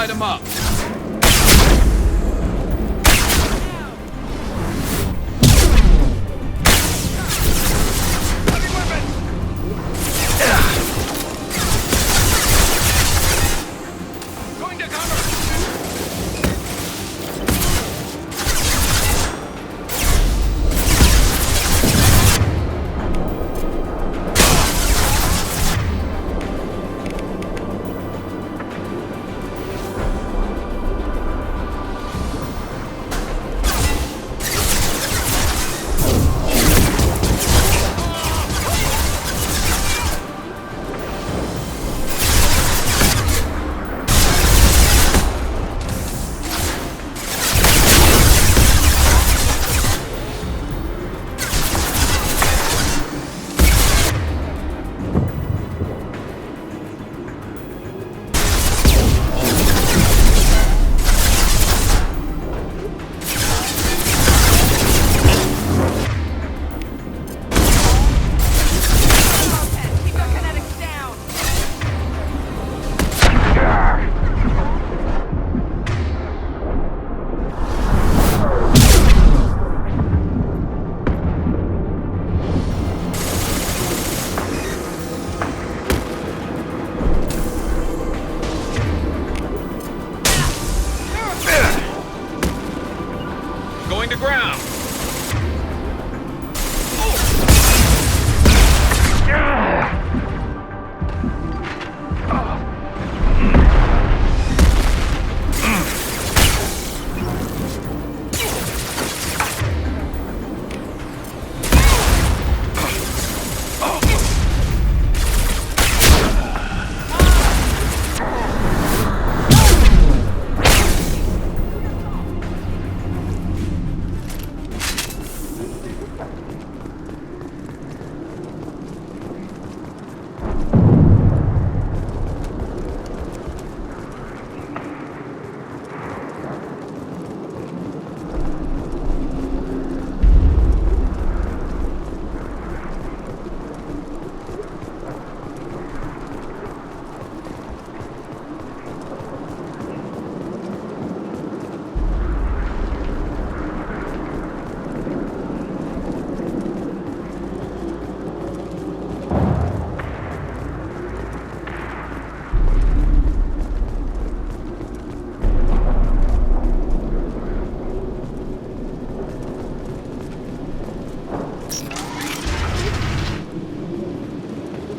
light him up. Going to cover.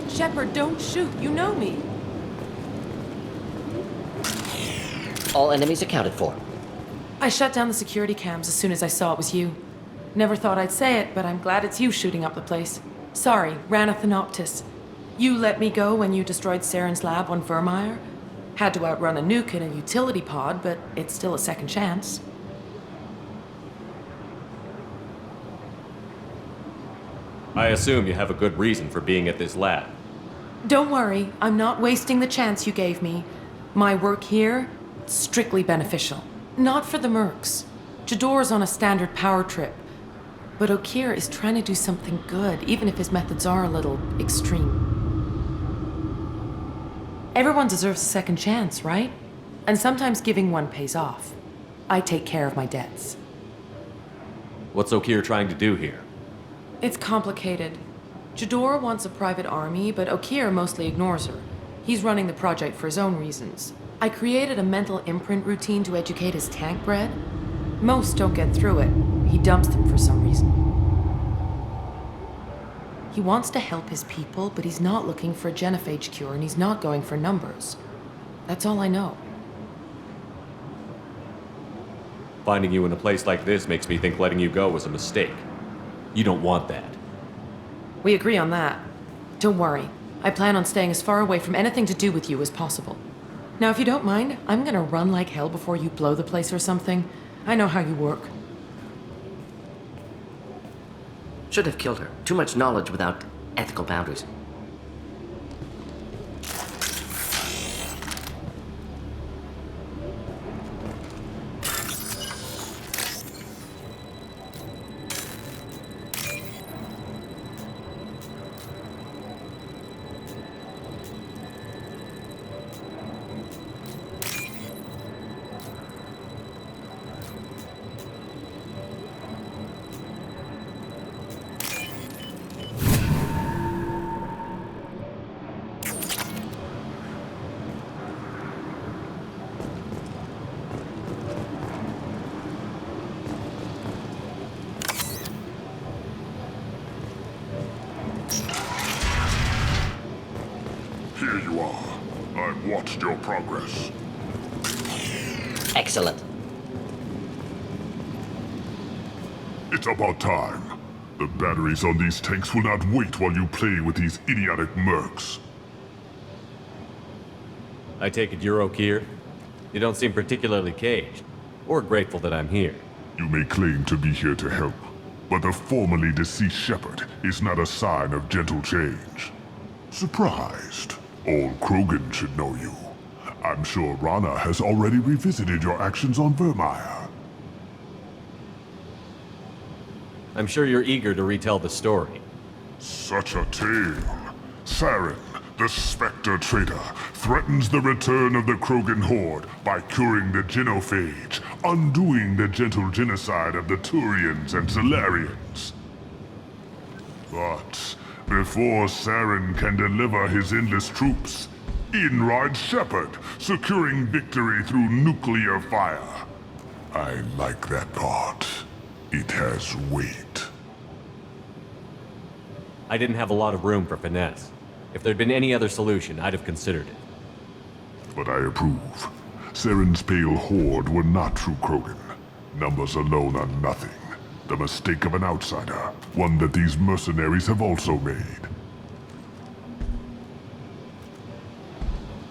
Shepard, don't shoot. You know me. All enemies accounted for. I shut down the security cams as soon as I saw it was you. Never thought I'd say it, but I'm glad it's you shooting up the place. Sorry, Rana Thanoptis. You let me go when you destroyed Saren's lab on Vermeer. Had to outrun a nuke in a utility pod, but it's still a second chance. I assume you have a good reason for being at this lab. Don't worry, I'm not wasting the chance you gave me. My work here, strictly beneficial. Not for the mercs. Jador's on a standard power trip. But Okier is trying to do something good, even if his methods are a little extreme. Everyone deserves a second chance, right? And sometimes giving one pays off. I take care of my debts. What's Okier trying to do here? It's complicated. Jador wants a private army, but Okier mostly ignores her. He's running the project for his own reasons. I created a mental imprint routine to educate his tank bred. Most don't get through it. He dumps them for some reason. He wants to help his people, but he's not looking for a genophage cure, and he's not going for numbers. That's all I know. Finding you in a place like this makes me think letting you go was a mistake. You don't want that. We agree on that. Don't worry. I plan on staying as far away from anything to do with you as possible. Now, if you don't mind, I'm gonna run like hell before you blow the place or something. I know how you work. Should have killed her. Too much knowledge without ethical boundaries. Here you are. I've watched your progress. Excellent. It's about time. The batteries on these tanks will not wait while you play with these idiotic mercs. I take it you're Okier? You don't seem particularly caged, or grateful that I'm here. You may claim to be here to help, but the formerly deceased Shepard is not a sign of gentle change. Surprised? Old Krogan should know you. I'm sure Rana has already revisited your actions on Vermeer. I'm sure you're eager to retell the story. Such a tale. Saren, the Spectre traitor, threatens the return of the Krogan horde by curing the genophage, undoing the gentle genocide of the Turians and Solarians. But before Saren can deliver his endless troops, in rides Shepard, securing victory through nuclear fire. I like that part. It has weight. I didn't have a lot of room for finesse. If there'd been any other solution, I'd have considered it. But I approve. Saren's pale horde were not true Krogan. Numbers alone are nothing. The mistake of an outsider, one that these mercenaries have also made.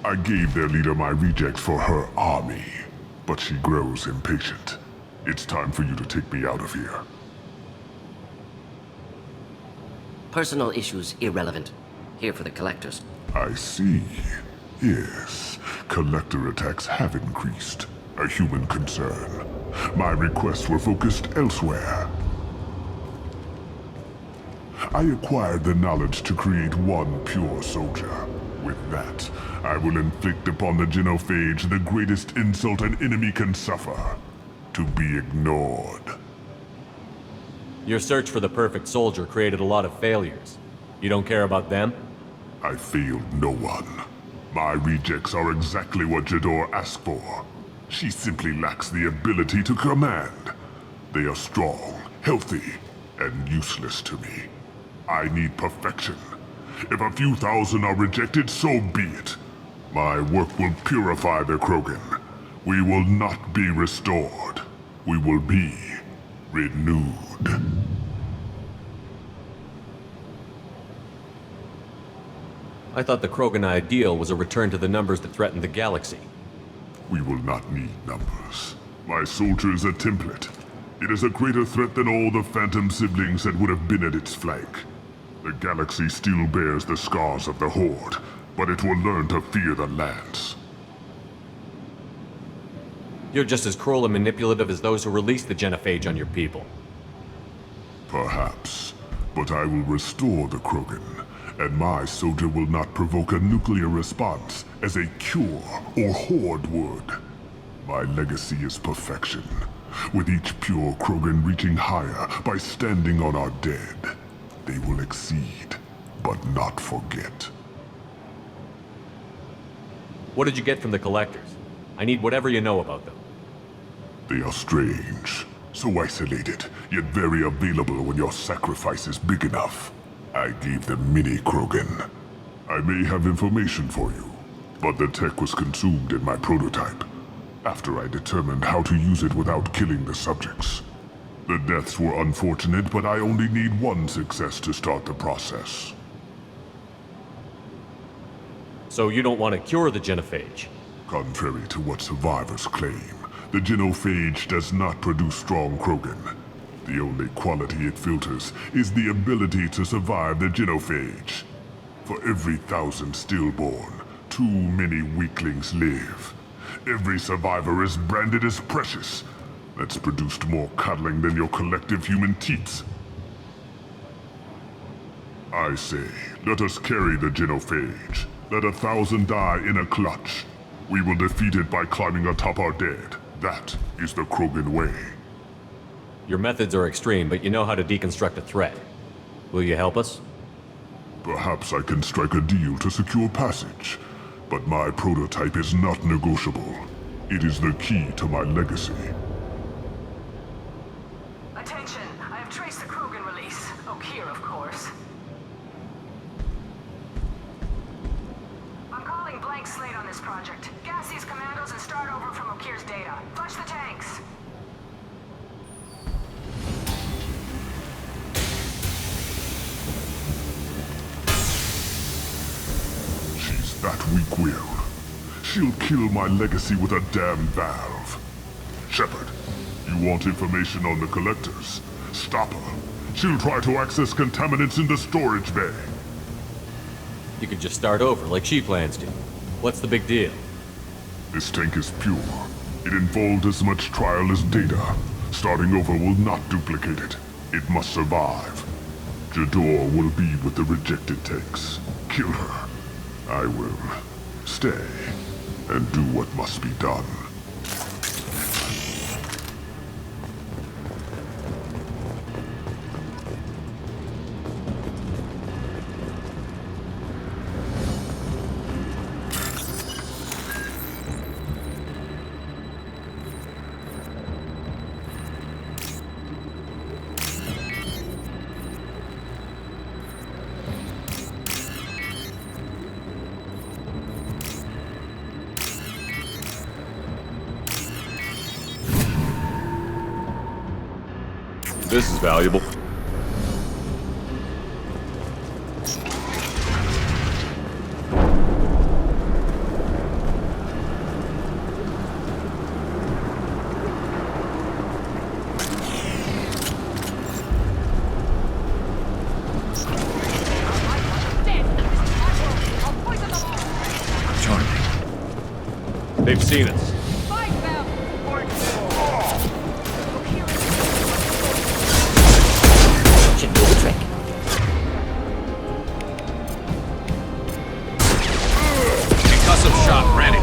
I gave their leader my rejects for her army, but she grows impatient. It's time for you to take me out of here. Personal issues irrelevant. Here for the collectors. I see. Yes, collector attacks have increased. A human concern. My requests were focused elsewhere. I acquired the knowledge to create one pure soldier. With that, I will inflict upon the genophage the greatest insult an enemy can suffer. To be ignored. Your search for the perfect soldier created a lot of failures. You don't care about them? I failed no one. My rejects are exactly what Jador asked for. She simply lacks the ability to command. They are strong, healthy, and useless to me. I need perfection. If a few thousand are rejected, so be it. My work will purify the Krogan. We will not be restored. We will be renewed. I thought the Krogan ideal was a return to the numbers that threatened the galaxy. We will not need numbers. My soldier is a template. It is a greater threat than all the Phantom siblings that would have been at its flank. The galaxy still bears the scars of the Horde, but it will learn to fear the Lance. You're just as cruel and manipulative as those who released the genophage on your people. Perhaps, but I will restore the Krogan, and my soldier will not provoke a nuclear response as a cure or Horde would. My legacy is perfection, with each pure Krogan reaching higher by standing on our dead. They will exceed, but not forget. What did you get from the Collectors? I need whatever you know about them. They are strange, so isolated, yet very available when your sacrifice is big enough. I gave them mini Krogan. I may have information for you, but the tech was consumed in my prototype, after I determined how to use it without killing the subjects. The deaths were unfortunate, but I only need one success to start the process. So you don't want to cure the genophage? Contrary to what survivors claim, the genophage does not produce strong Krogan. The only quality it filters is the ability to survive the genophage. For every 1,000 stillborn, too many weaklings live. Every survivor is branded as precious. That's produced more cuddling than your collective human teats. I say, let us carry the genophage. Let 1,000 die in a clutch. We will defeat it by climbing atop our dead. That is the Krogan way. Your methods are extreme, but you know how to deconstruct a threat. Will you help us? Perhaps I can strike a deal to secure passage, but my prototype is not negotiable. It is the key to my legacy. Attention! I have traced the Krogan release. Okier, of course. I'm calling blank slate on this project. Gas these commandos and start over from Okier's data. Flush the tanks! She's that weak-willed. She'll kill my legacy with a damn valve. Shepard, you want information on the Collectors? Stop her. She'll try to access contaminants in the storage bay. You could just start over, like she plans to. What's the big deal? This tank is pure. It involved as much trial as data. Starting over will not duplicate it. It must survive. Jador will be with the rejected tanks. Kill her. I will stay and do what must be done. This is valuable. They've seen us. Should do the trick. Concussive shot ready.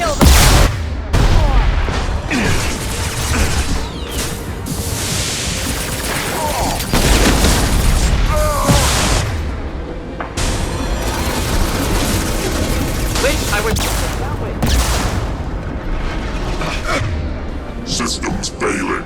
kill them. Wait, I would... Systems failing.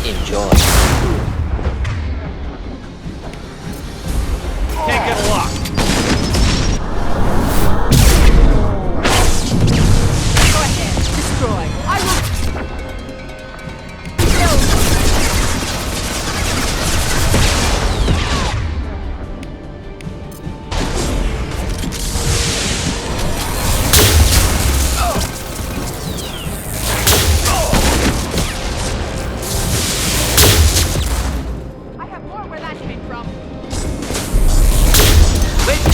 Enjoy. Can't get a lock. Go ahead. Destroy. I will... Kill. I have more where that came from. Wait!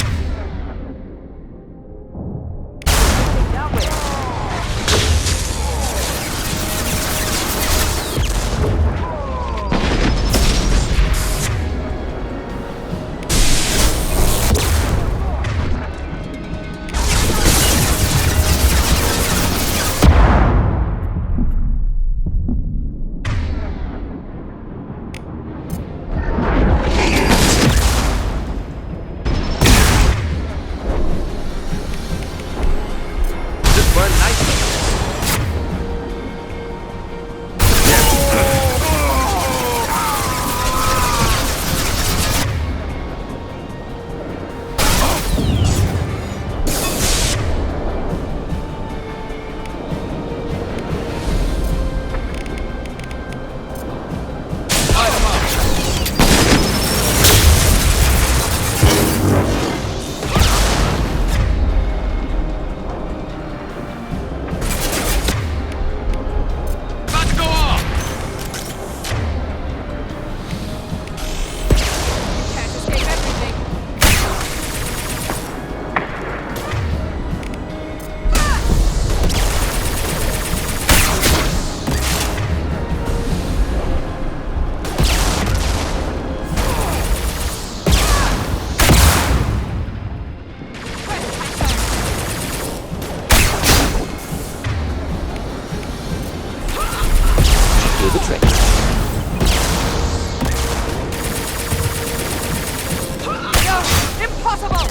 This burned nicely. About to go off! Can't escape everything. Do the trick. No! Impossible!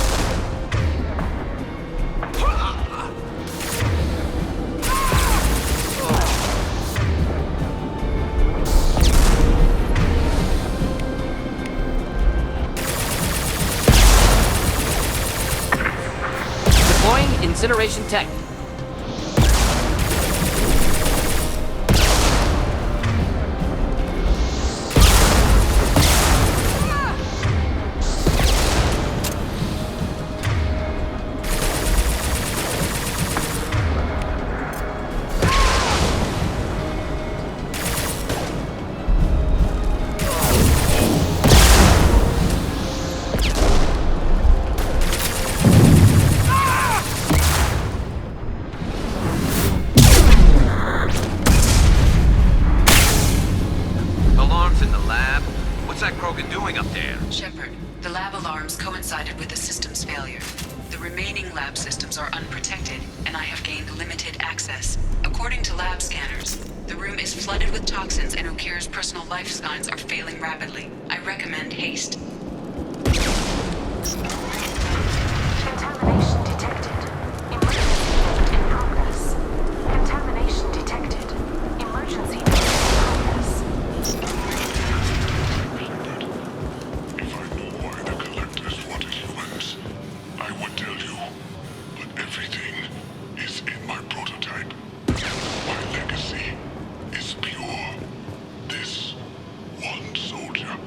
Deploying incineration tech. Alarms in the lab? What's that Krogan doing up there? Shepard, the lab alarms coincided with the system's failure. The remaining lab systems are unprotected, and I have gained limited access. According to lab scanners, the room is flooded with toxins and Okier's personal life signs are failing rapidly. I recommend haste. Contamination detected. Emergency mode in progress. Contamination detected. Emergency mode in progress. If I knew why the Collectors wanted humans, I would tell you. But everything is in my prototype. My legacy is pure. This one soldier.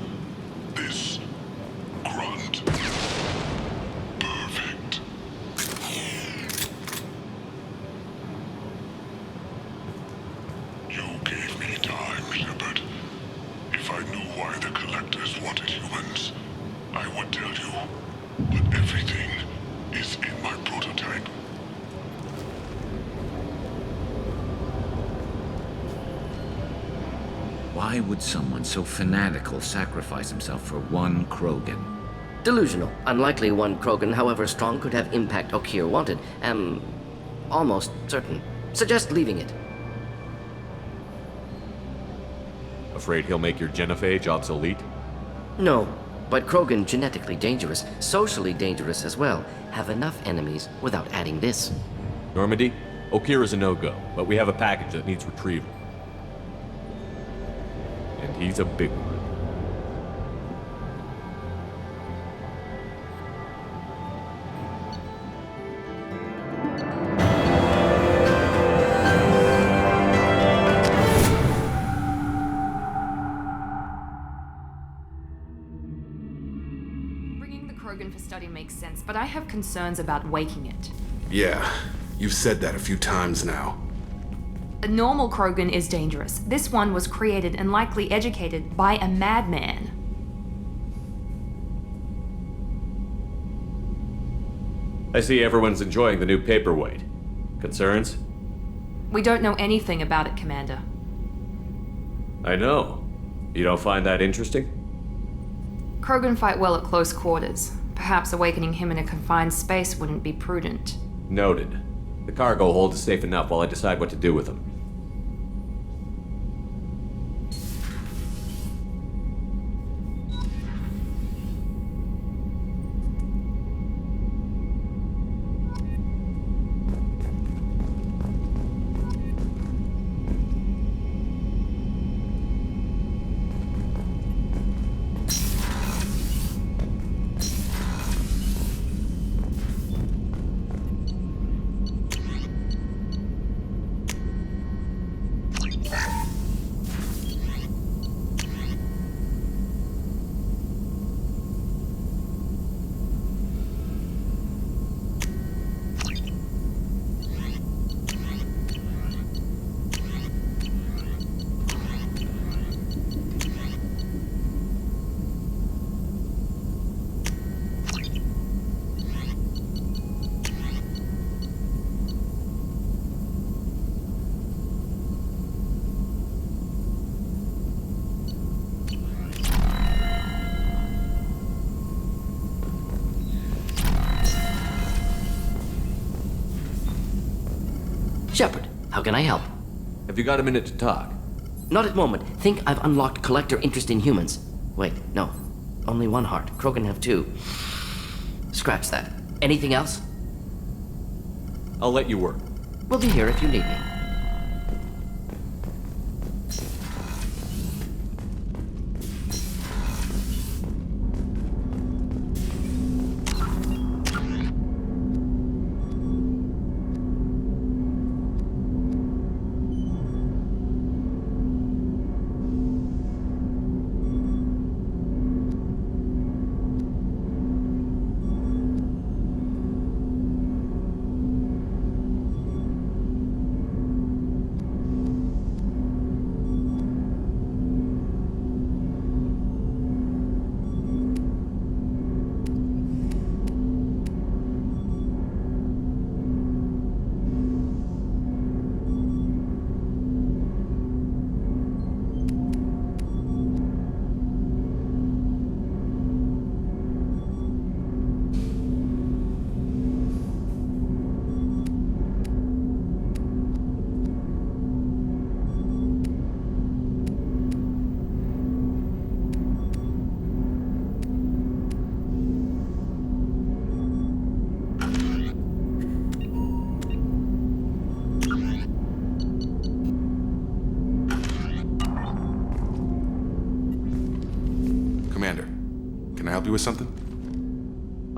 This Grunt. Perfect. why the Collectors wanted humans, I would tell you, but everything is in my prototype. Why would someone so fanatical sacrifice himself for one Krogan? Delusional. Unlikely one Krogan, however strong, could have impact Okier wanted. Am almost certain. Suggest leaving it. Afraid he'll make your genophage obsolete? No, but Krogan, genetically dangerous, socially dangerous as well, have enough enemies without adding this. Normandy, Okier is a no-go, but we have a package that needs retrieval. And he's a big one. Bringing the Krogan for study makes sense, but I have concerns about waking it. Yeah, you've said that a few times now. A normal Krogan is dangerous. This one was created and likely educated by a madman. I see everyone's enjoying the new paperweight. Concerns? We don't know anything about it, Commander. I know. You don't find that interesting? Krogan fight well at close quarters. Perhaps awakening him in a confined space wouldn't be prudent. Noted. The cargo hold is safe enough while I decide what to do with him. Shepard, how can I help? Have you got a minute to talk? Not at moment. Think I've unlocked collector interest in humans. Wait, no. Only one heart. Krogan have two. Scratch that. Anything else? I'll let you work. We'll be here if you need me. Commander, can I help you with something?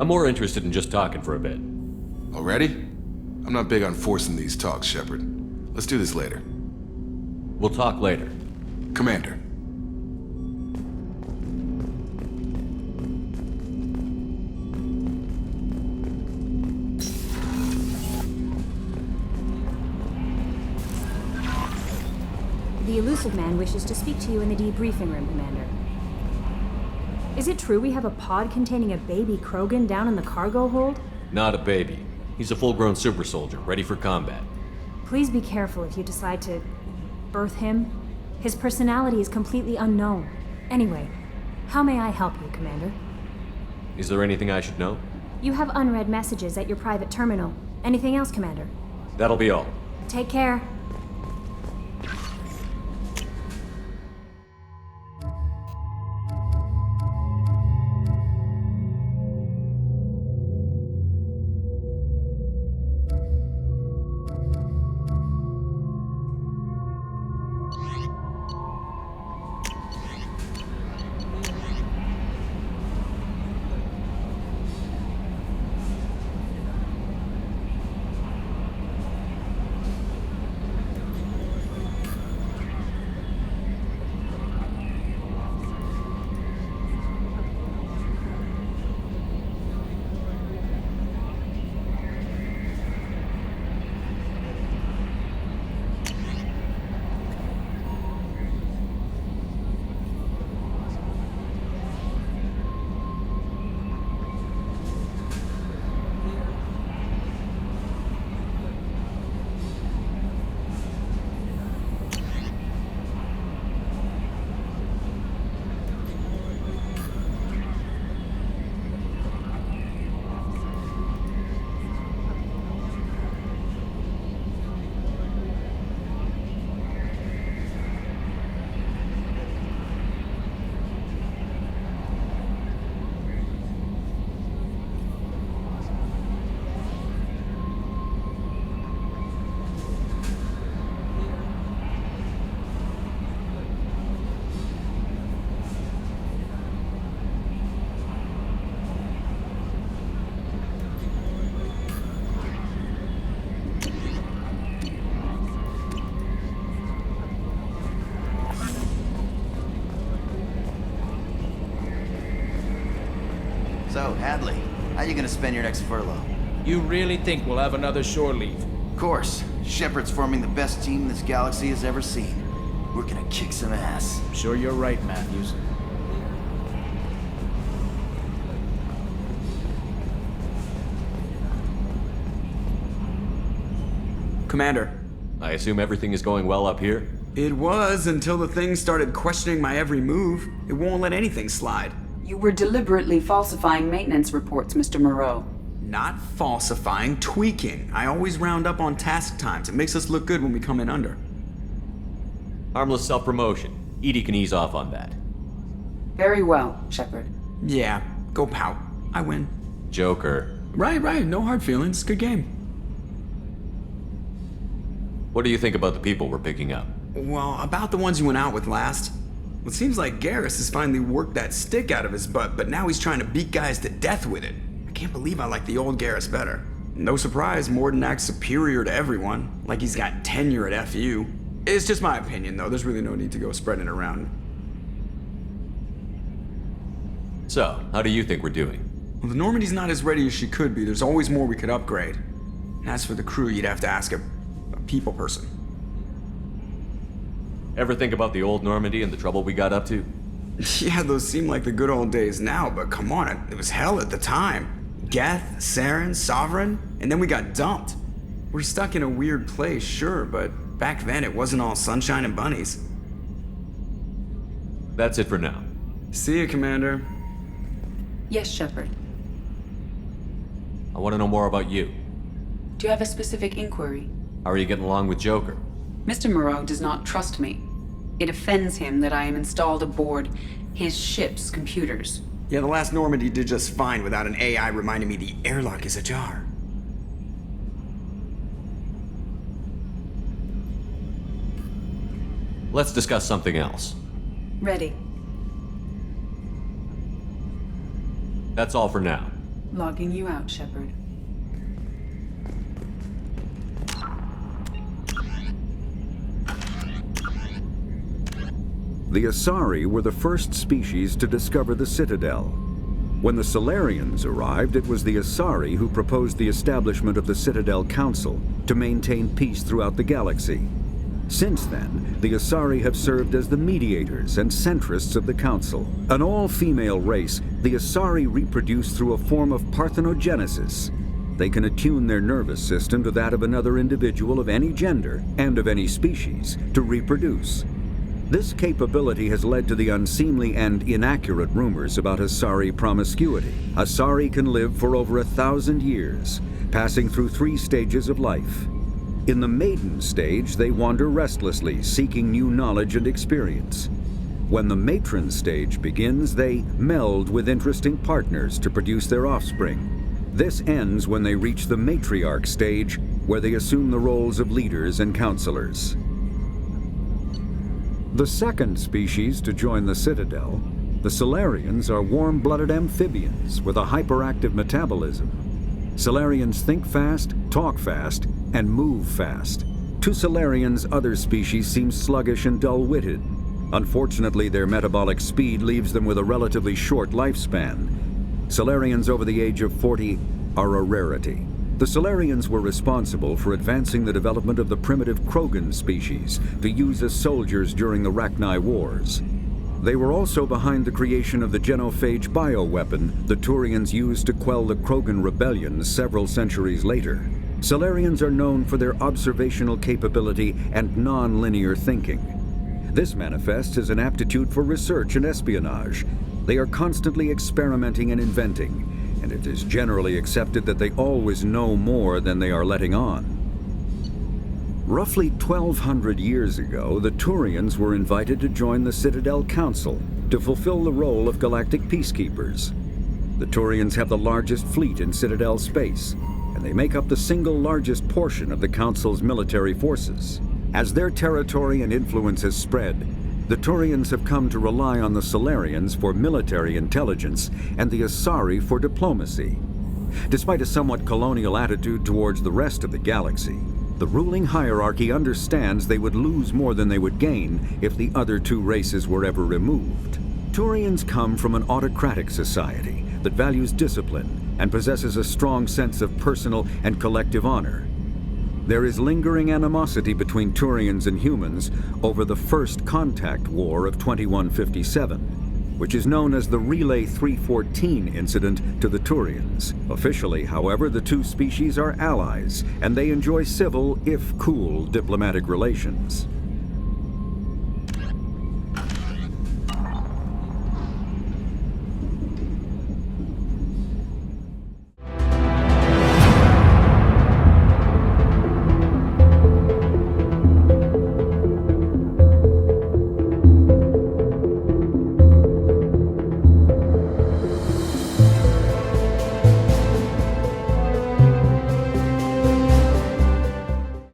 I'm more interested in just talking for a bit. Already? I'm not big on forcing these talks, Shepard. Let's do this later. We'll talk later. Commander. The Elusive Man wishes to speak to you in the debriefing room, Commander. Is it true we have a pod containing a baby Krogan down in the cargo hold? Not a baby. He's a full-grown super soldier, ready for combat. Please be careful if you decide to birth him. His personality is completely unknown. Anyway, how may I help you, Commander? Is there anything I should know? You have unread messages at your private terminal. Anything else, Commander? That'll be all. Take care. So, Hadley, how you gonna spend your next furlough? You really think we'll have another shore leave? Of course. Shepard's forming the best team this galaxy has ever seen. We're gonna kick some ass. I'm sure you're right, Matthews. Commander. I assume everything is going well up here? It was until the thing started questioning my every move. It won't let anything slide. You were deliberately falsifying maintenance reports, Mr. Moreau. Not falsifying, tweaking. I always round up on task times. It makes us look good when we come in under. Harmless self-promotion. Edie can ease off on that. Very well, Shepard. Yeah, go pout. I win. Joker. Right. No hard feelings. Good game. What do you think about the people we're picking up? Well, about the ones you went out with last. It seems like Garrus has finally worked that stick out of his butt, but now he's trying to beat guys to death with it. I can't believe I like the old Garrus better. No surprise, Morden acts superior to everyone, like he's got tenure at FU. It's just my opinion, though. There's really no need to go spreading it around. So, how do you think we're doing? Well, the Normandy's not as ready as she could be. There's always more we could upgrade. And as for the crew, you'd have to ask a people person. Ever think about the old Normandy and the trouble we got up to? Yeah, those seem like the good old days now, but come on, it was hell at the time. Geth, Saren, Sovereign, and then we got dumped. We're stuck in a weird place, sure, but back then it wasn't all sunshine and bunnies. That's it for now. See you, Commander. Yes, Shepard. I want to know more about you. Do you have a specific inquiry? How are you getting along with Joker? Mr. Moreau does not trust me. It offends him that I am installed aboard his ship's computers. Yeah, the last Normandy did just fine without an AI reminding me the airlock is ajar. Let's discuss something else. Ready. That's all for now. Logging you out, Shepard. The Asari were the first species to discover the Citadel. When the Solarians arrived, it was the Asari who proposed the establishment of the Citadel Council to maintain peace throughout the galaxy. Since then, the Asari have served as the mediators and centrists of the Council. An all-female race, the Asari reproduce through a form of parthenogenesis. They can attune their nervous system to that of another individual of any gender and of any species to reproduce. This capability has led to the unseemly and inaccurate rumors about Asari promiscuity. Asari can live for over 1,000 years, passing through 3 stages of life. In the maiden stage, they wander restlessly, seeking new knowledge and experience. When the matron stage begins, they meld with interesting partners to produce their offspring. This ends when they reach the matriarch stage, where they assume the roles of leaders and counselors. The second species to join the Citadel, the Solarians, are warm-blooded amphibians with a hyperactive metabolism. Solarians think fast, talk fast, and move fast. To Solarians, other species seem sluggish and dull-witted. Unfortunately, their metabolic speed leaves them with a relatively short lifespan. Solarians over the age of 40 are a rarity. The Solarians were responsible for advancing the development of the primitive Krogan species to use as soldiers during the Rachni Wars. They were also behind the creation of the genophage bioweapon the Turians used to quell the Krogan rebellion several centuries later. Solarians are known for their observational capability and non-linear thinking. This manifests as an aptitude for research and espionage. They are constantly experimenting and inventing, and it is generally accepted that they always know more than they are letting on. Roughly 1,200 years ago, the Turians were invited to join the Citadel Council to fulfill the role of galactic peacekeepers. The Turians have the largest fleet in Citadel space, and they make up the single largest portion of the Council's military forces. As their territory and influence has spread, the Turians have come to rely on the Solarians for military intelligence and the Asari for diplomacy. Despite a somewhat colonial attitude towards the rest of the galaxy, the ruling hierarchy understands they would lose more than they would gain if the other 2 races were ever removed. Turians come from an autocratic society that values discipline and possesses a strong sense of personal and collective honor. There is lingering animosity between Turians and humans over the First Contact War of 2157, which is known as the Relay 314 incident to the Turians. Officially, however, the 2 species are allies, and they enjoy civil, if cool, diplomatic relations.